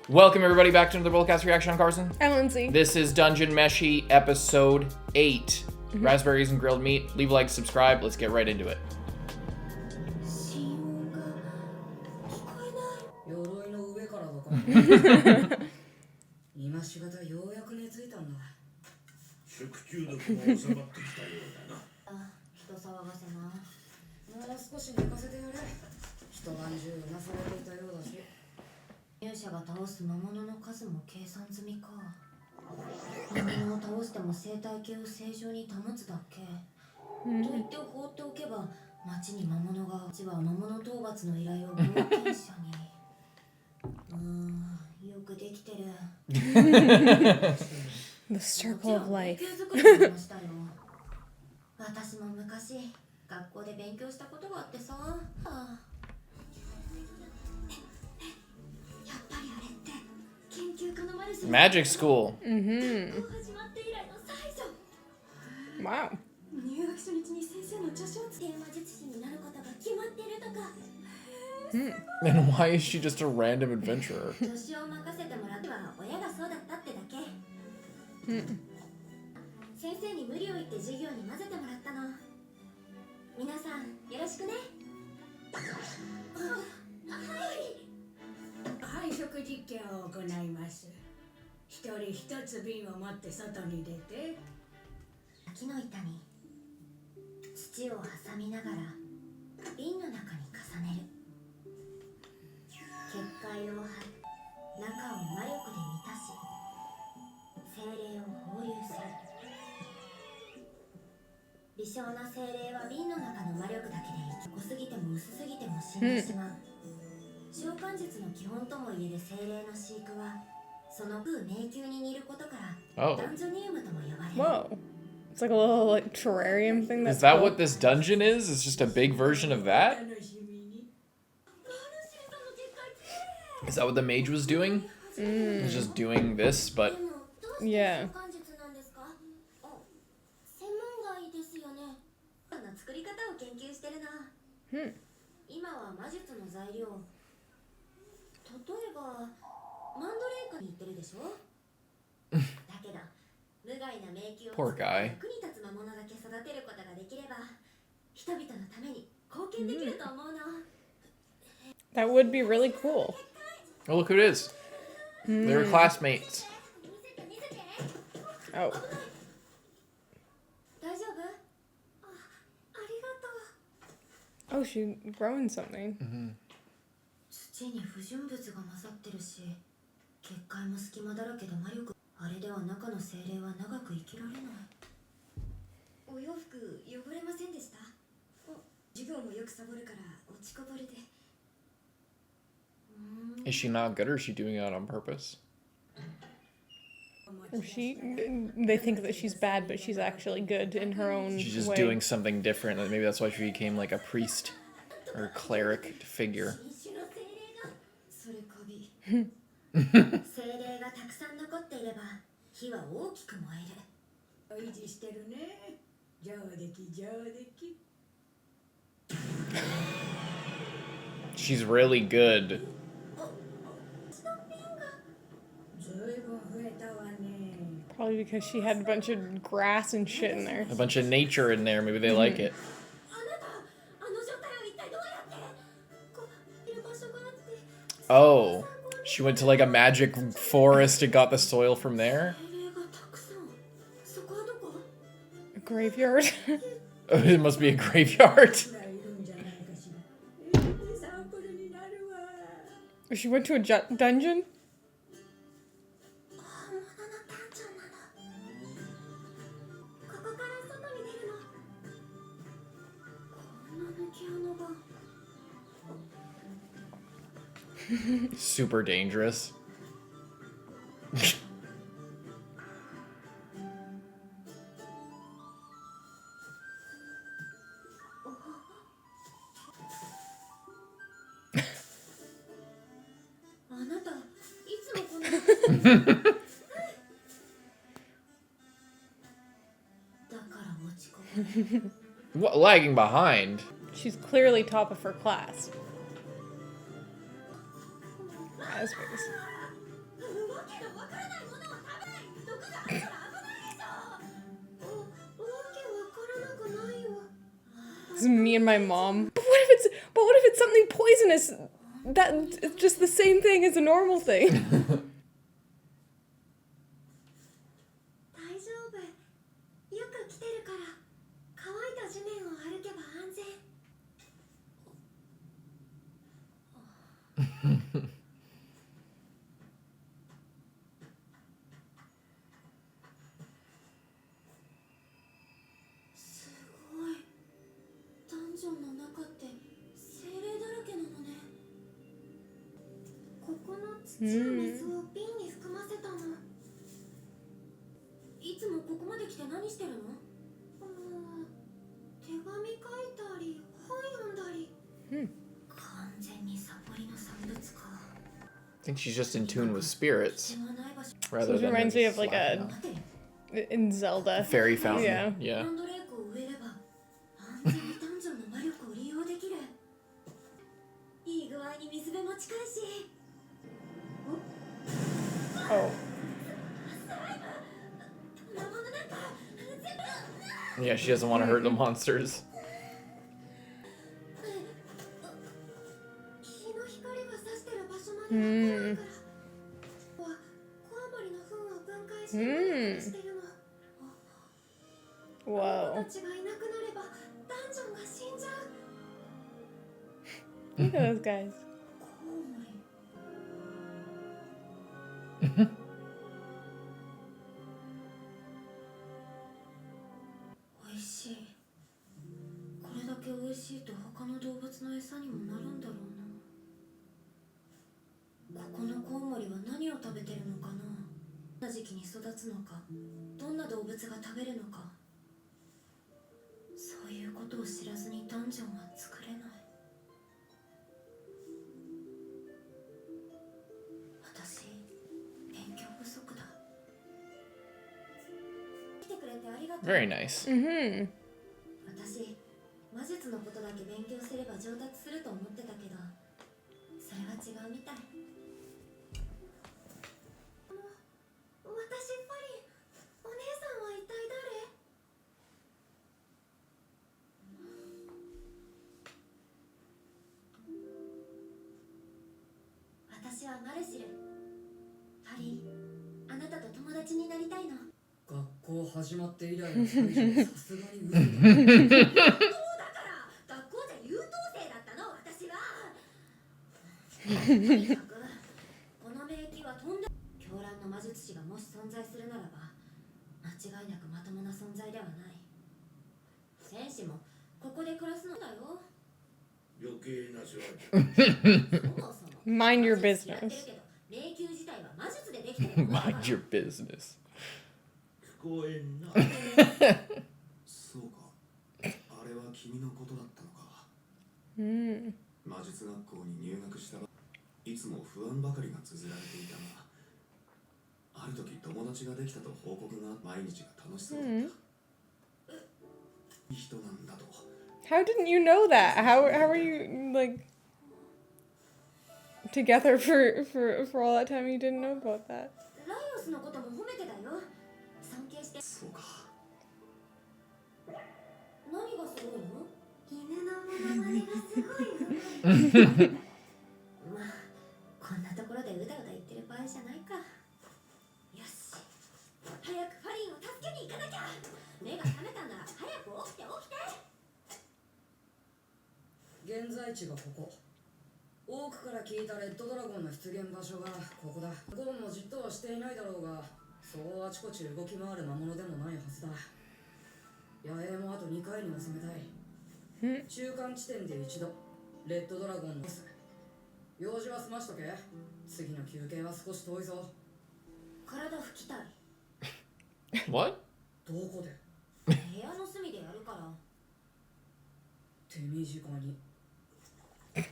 Welcome everybody back to another Bullcast reaction. I'm Carson. I'm Lindsay. This is Dungeon Meshi episode 8. Raspberries and grilled meat. Leave a like, subscribe. Let's get right into it. The circle of life. Magic school. Wow. And why is she just a random adventurer? Oh. Whoa. It's like a little like terrarium thing. That's Is that cool. what this dungeon is? It's just a big version of that? Is that what the mage was doing? He's just doing this, but... Yeah. Poor guy. That would be really cool. Oh, look who it is. They were classmates. Oh. Oh, she's growing something. Is she not good, or is she doing it on purpose? Or they think that she's bad, but she's actually good in her own She's just way. doing something different. Maybe that's why she became like a priest or cleric figure. She's really good. Probably because she had a bunch of grass and shit in there. A bunch of nature in there. Maybe they like it. Oh, she went to like a magic forest and got the soil from there? A graveyard. It must be a graveyard. She went to a dungeon? Super dangerous. What, lagging behind? She's clearly top of her class. Raspberries. me and my mom. But what if it's something poisonous? It's just the same thing as a normal thing. 大丈夫。よく来てるから。乾いた地面を歩けば安全。すごい。ダンジョンの中って精霊だらけなのね。ここの土や水を瓶に含ませたの。いつもここまで来て何してるの？手紙書いたり本読んだり。完全にサボりの産物か。I think she's just in tune with spirits rather This than reminds me of like slacking a in Zelda. off. Fairy fountain. Yeah. Yeah. ランドレークを植えれば安全にダンジョンの魔力を利用できる。いい具合に水辺も近いし。 Oh. Yeah, she doesn't want to hurt the monsters. 日の光が差してる場所までは来ないから。コウモリの糞を分解してしてるの。 Whoa. たちがいなくなればダンジョンが死んじゃう。 Look at those guys. コウモリ。美味しい。これだけ美味しいと他の動物の餌にもなるんだろうな。ここのコウモリは何を食べてるのかな。どんな時期に育つのか、どんな動物が食べるのか。そういうことを知らずにダンジョンは作れない。私、勉強不足だ。来てくれてありがとう。 Very nice. Mm-hmm. 私、魔術のことだけ勉強すれば上達すると思ってたけど、それは違うみたい。私、パリン、お姉さんは一体誰？私はマルシル。パリン、あなたと友達になりたいの。学校始まって以来の二人じゃさすがに無理だ。そうだから学校じゃ優等生だったの私は。とにかくこの名器はとんで狂乱の魔術師がもし存在するならば間違いなくまともな存在ではない。戦士もここで暮らすのだよ。余計な情報。そもそも Mind your 魔術師やってる business. けど迷宮自体は魔術でできてるものだから。 Mind your business. 聞こえんな。そうか。あれは君のことだったのか。魔術学校に入学したばいつも不安ばかりが綴られていたが、ある時友達ができたと報告が毎日が楽しそうだった。いい人なんだと。 How didn't you know that? How are you like together for all that time? You didn't know about that. ライオスのことも褒めてたよ。尊敬して。そうか。何がすごいの？犬のモノマネがすごいの。まあ、こんなところでうだうだ言ってる場合じゃないか。よし、早くファリンを助けに行かなきゃ。目が覚めたんなら早く起きて起きて。現在地がここ。多くから聞いたレッドドラゴンの出現場所がここだ。ゴーンもじっとはしていないだろうが、そうあちこち動き回る魔物でもないはずだ。野営もあと2回に収めたい。中間地点で一度レッドドラゴンの用事は済ましとけ。次の休憩は少し遠いぞ。体拭きたい。 What? どこで？部屋の隅でやるから。手短に。じ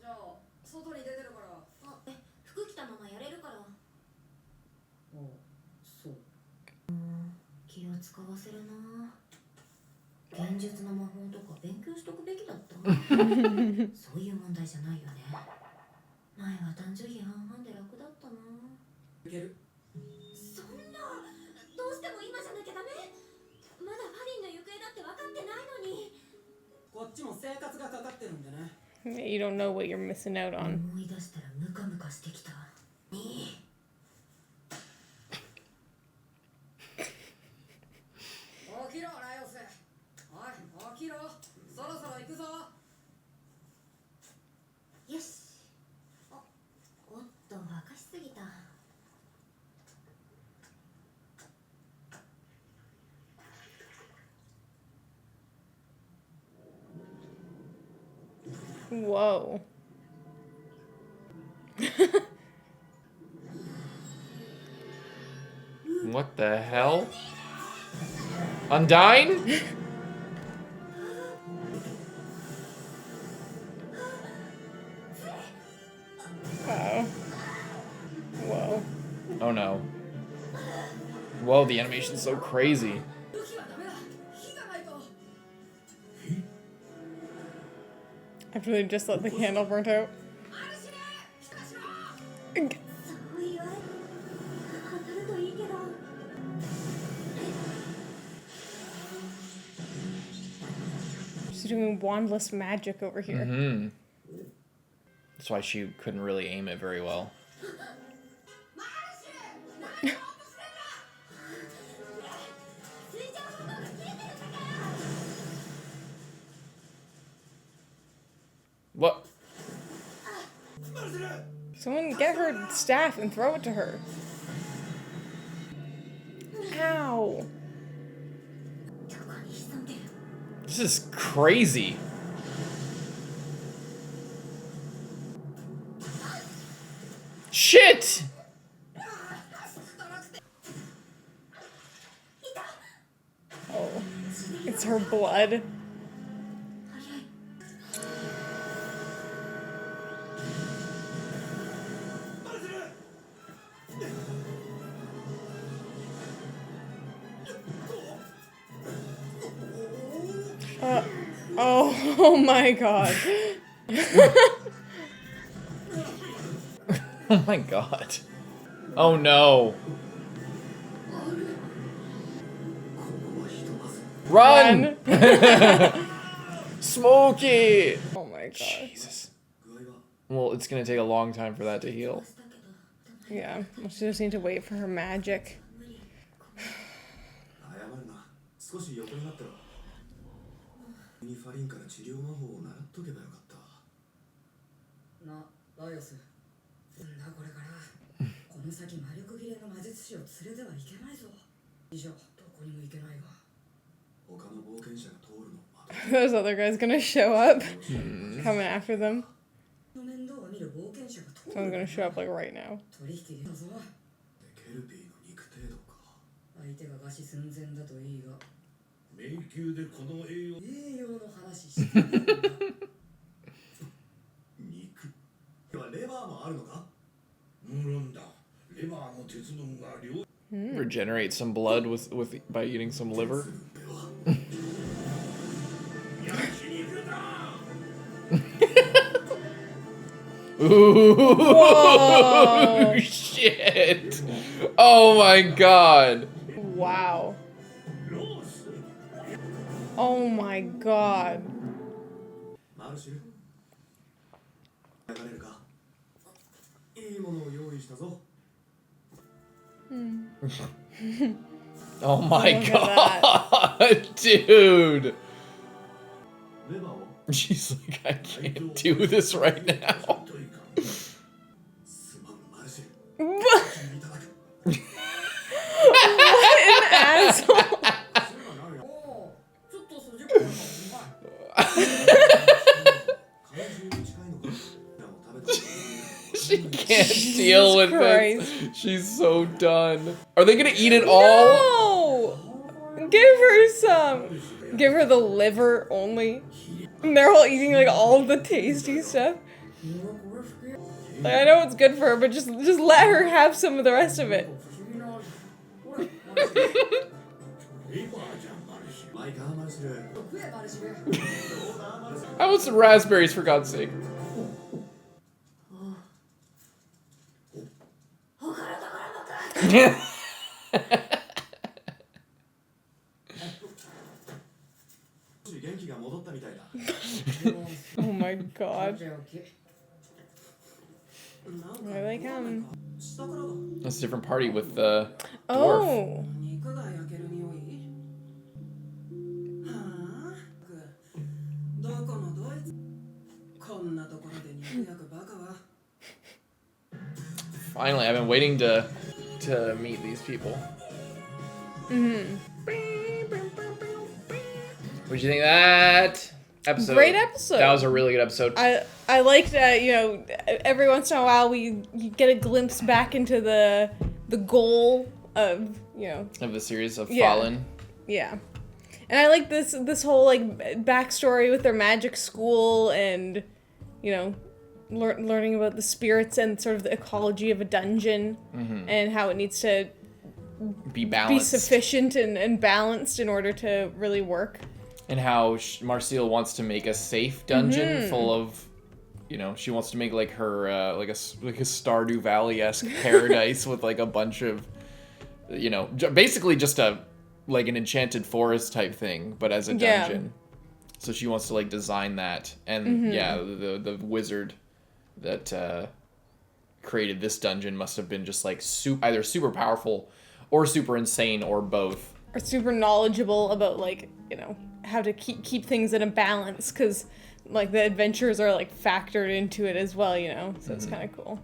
ゃあ外に出てるから。あ、服着たままやれるから。あ、そう。気を使わせるな。現実の魔法とか勉強しとくべきだった。そういう問題じゃないよね。前は男女比半々で楽だったな。いける？そんな、どうしても今じゃなきゃダメ。まだファリ生活がかかってるんでね。 You don't know what you're missing out on. 思い出したらムカムカしてきた。に起きろライオス。おい起きろ、そろそろ行くぞ。よし。おっと沸かしすぎた。Whoa. What the hell? Undyne? Oh. Whoa. Oh no. Whoa, the animation's so crazy. 武器はダメだ。火がないと。 After they just let the candle burnt out. マルシル、来たしろ。そう言われ当たるといいけど。 She's doing wandless magic over here. Hmm. That's why she couldn't really aim it very well. マルシル、何を落としてんだ。ねえ、水上歩道が消えてるんだから。 What? Someone get her staff and throw it to her. Ow. どこに潜んでる。 This is crazy. Shit! Oh. It's her blood. 早い。 Oh my god. Oh my god. Oh no. Run! Smokey! Oh my god. Jesus. Well, it's gonna take a long time for that to heal. Yeah. Well, she just need to wait for her magic. 謝るな。少し横になったら。にファリンから治療魔法を習っとけばよかった。な、ライオス。なんだこれから。この先魔力切れの魔術師を連れてはいけないぞ。以上、どこにも行けないが。他の冒険者が通るのを待 Those other guys gonna show up. Coming after them. 面倒を見る冒険者が通 Someone's る。 gonna show up like right now. 取引だぞ。ってケルピーの肉程度か。相手が餓死寸前だといいが。迷宮でこの栄養栄養の話してるんだ。肉はレバーもあるのか。無論だ。レバーの鉄分が両 Regenerate some blood with by eating some liver. 焼肉だ。 Ooh, Whoa. shit! Oh my god! Wow. ロース。 Oh my god. マルシル。流れるか。いいものを用意したぞ。 Oh my Look at god, dude! レバーを She's like, I can't do this right now. といかん。すまんマルシル。 What いただく。 an asshole. おお、ちょっと筋っぽいのうまい。怪獣に近いのか。でも食べたことない。 She can't deal with Christ. this. She's so done. Are they gonna eat it all? No! Give her some. Give her the liver only. And they're all eating like all the tasty stuff. Like, I know it's good for her, but just let her have some of the rest of it. レバーじゃんマルシマイカーマルシル。食えマルシル。 I want some raspberries for God's sake. 他のところもか。元気が戻ったみたいだ。God. オッケー Here they come. 下からだ That's a different party with the dwarf. Oh. 肉が焼ける匂いはあどこのドイツこんなところで肉焼くバカは Finally, I've been waiting to meet these people. What'd you think of that episode? Great episode. That was a really good episode. I like that, you know, every once in a while you get a glimpse back into the goal of, you know, Of the series of Yeah. Fallen. yeah. And I like this whole like backstory with their magic school and, you know, learning about the spirits and sort of the ecology of a dungeon and how it needs to Be be balanced. sufficient and balanced in order to really work. And how Marcille wants to make a safe dungeon full of, you know, she wants to make like her like a Stardew Valley-esque paradise with like a bunch of, you know, basically just an enchanted forest type thing, but as a Yeah. dungeon. So she wants to like design that, and yeah, the wizard that created this dungeon must have been just like either super powerful or super insane or both. Or super knowledgeable about like, you know, how to keep things in a balance, because like the adventures are like factored into it as well, you know, so it's kind of cool.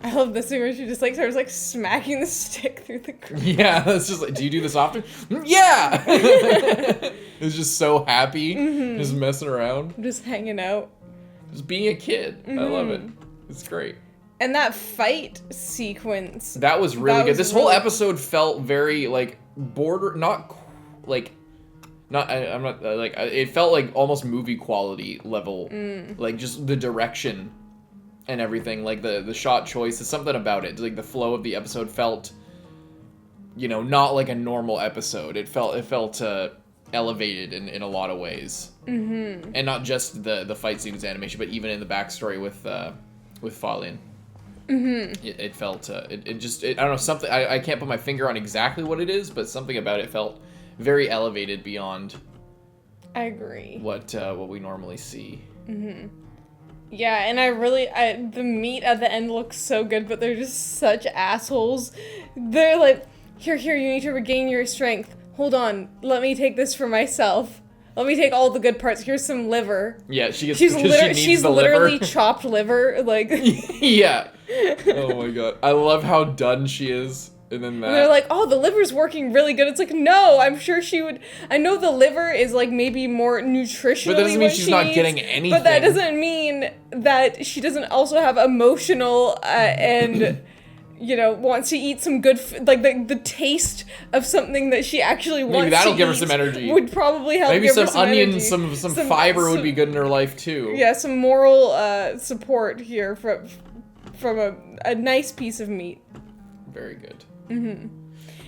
I love this scene where she just like starts like smacking the stick through the ground. Yeah, it's just like, do you do this often? Yeah! It's just so happy, just messing around, Just hanging out. just being a kid. I love it. It's great. And that fight sequence. That was really That good. was This whole really- episode felt very like it felt like almost movie quality level, like just the direction and everything, like the shot choice. There's something about it, like the flow of the episode felt, you know, not like a normal episode. It felt elevated in a lot of ways, and not just the fight scenes, animation, but even in the backstory with Fallen. It felt I don't know, something I can't put my finger on exactly what it is, but something about it felt very elevated beyond I agree. what we normally see. Yeah, and the meat at the end looks so good, but they're just such assholes. They're like, here, you need to regain your strength. Hold on, let me take this for myself. Let me take all the good parts. Here's some liver. Yeah, she gets She's because she needs she's the literally liver. chopped liver. Like, Yeah. Oh my god, I love how done she is, and then that. and they're like, oh, the liver's working really good. It's like, no, I'm sure she would. I know the liver is like maybe more nutritionally. But that doesn't mean what she's she not needs, getting anything. But that doesn't mean that she doesn't also have emotional and. You know, wants to eat some good, like the taste of something that she actually wants. Maybe that'll to give her eat some energy. Would probably help. Maybe give her some onions, energy. some fiber would be good in her life too. Yeah, some moral support here from a nice piece of meat. Very good.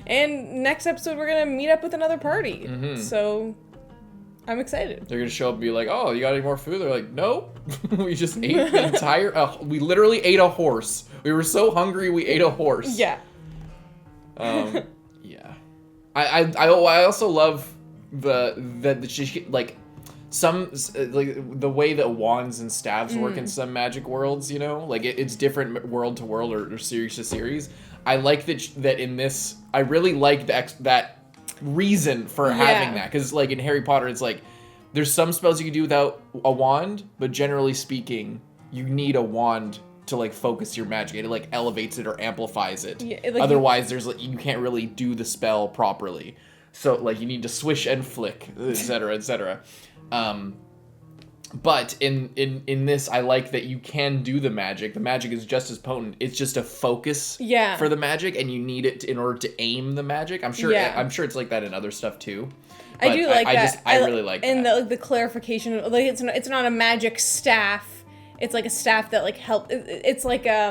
And next episode, we're gonna meet up with another party. So I'm excited. They're gonna show up and be like, "Oh, you got any more food?" They're like, "Nope, we just ate the entire. We literally ate a horse. We were so hungry, we ate a horse." Yeah. Yeah. I also love the she like some like the way that wands and staves work in some magic worlds. You know, like it's different world to world or series to series. I like that in this. I really like that reason for having that, because like in Harry Potter, it's like there's some spells you can do without a wand, but generally speaking, you need a wand to like focus your magic. It like elevates it or amplifies it. Yeah, like Otherwise, there's like you can't really do the spell properly. So like you need to swish and flick, etc., etc. But in this, I like that you can do the magic. The magic is just as potent. It's just a focus for the magic, and you need it in order to aim the magic. I'm sure it's like that in other stuff too. But I do like that. I really like that. And the clarification, like it's not a magic staff. It's like a staff that like help. It's like I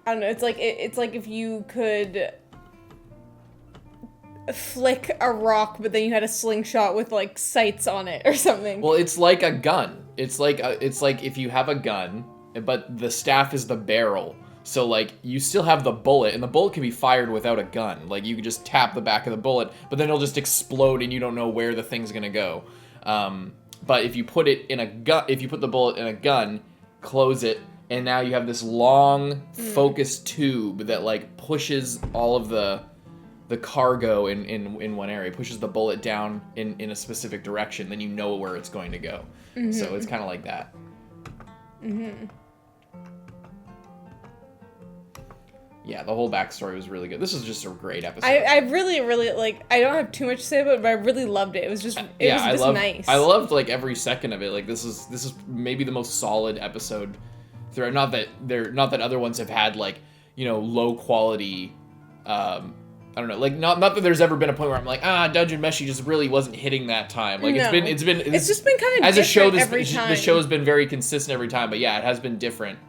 don't know. It's like if you could flick a rock, but then you had a slingshot with like sights on it or something. Well, it's like a gun. It's like if you have a gun, but the staff is the barrel. So like you still have the bullet, and the bullet can be fired without a gun. Like you can just tap the back of the bullet, but then it'll just explode, and you don't know where the thing's gonna go. But if you put it in a gun, if you put the bullet in a gun, close it, and now you have this long focused tube that like pushes all of the cargo in one area, pushes the bullet down in a specific direction, then you know where it's going to go. So it's kind of like that. Yeah, the whole backstory was really good. This was just a great episode. I really, really, like, I don't have too much to say about it, but I really loved it. It was just, nice. I loved, like, every second of it. Like, this is maybe the most solid episode throughout. Not that other ones have had, like, you know, low quality, I don't know, like, not that there's ever been a point where I'm like, Dungeon Meshi just really wasn't hitting that time. Like, No. it's just been kind of as a show, every time. the show has been very consistent every time, but yeah, it has been different.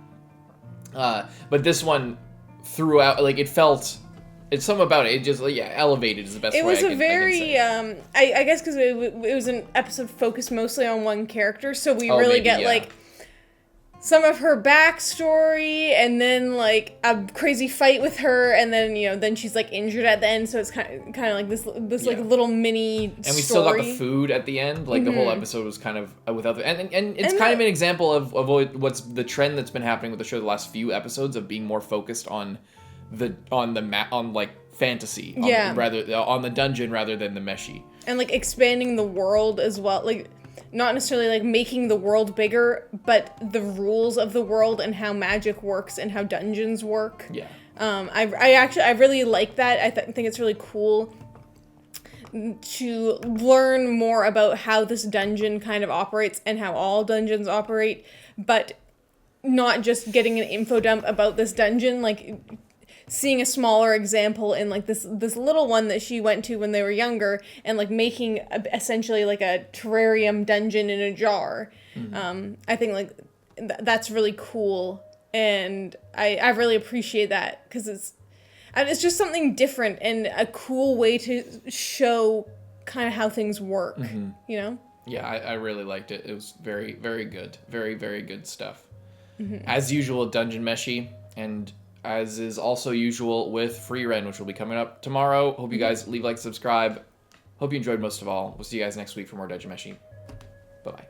But this one, throughout, like, it's something about it. It just, like, yeah, elevated is the best way. It was I can say. I guess because it was an episode focused mostly on one character, so we really maybe, get yeah. like some of her backstory, and then like a crazy fight with her, and then then she's like injured at the end, so it's kind of like this like little mini And we story. still got the food at the end. Like the whole episode was kind of without the, and it's kind of an example of what's the trend that's been happening with the show the last few episodes of being more focused on like fantasy, on the dungeon rather than the Meshi, and like expanding the world as well, like not necessarily like making the world bigger, but the rules of the world and how magic works and how dungeons work. Yeah. I really like that. I think it's really cool to learn more about how this dungeon kind of operates and how all dungeons operate, but not just getting an info dump about this dungeon, like seeing a smaller example in like this little one that she went to when they were younger, and like making essentially like a terrarium dungeon in a jar. I think like that's really cool, and I really appreciate that because it's just something different and a cool way to show kind of how things work. Yeah, I really liked it. It was very, very good. Very, very good stuff. As usual, Dungeon Meshi, and as is also usual with Free Ren, which will be coming up tomorrow. Hope you guys leave, like, subscribe. Hope you enjoyed most of all. We'll see you guys next week for more Dungeon Meshi. Bye-bye.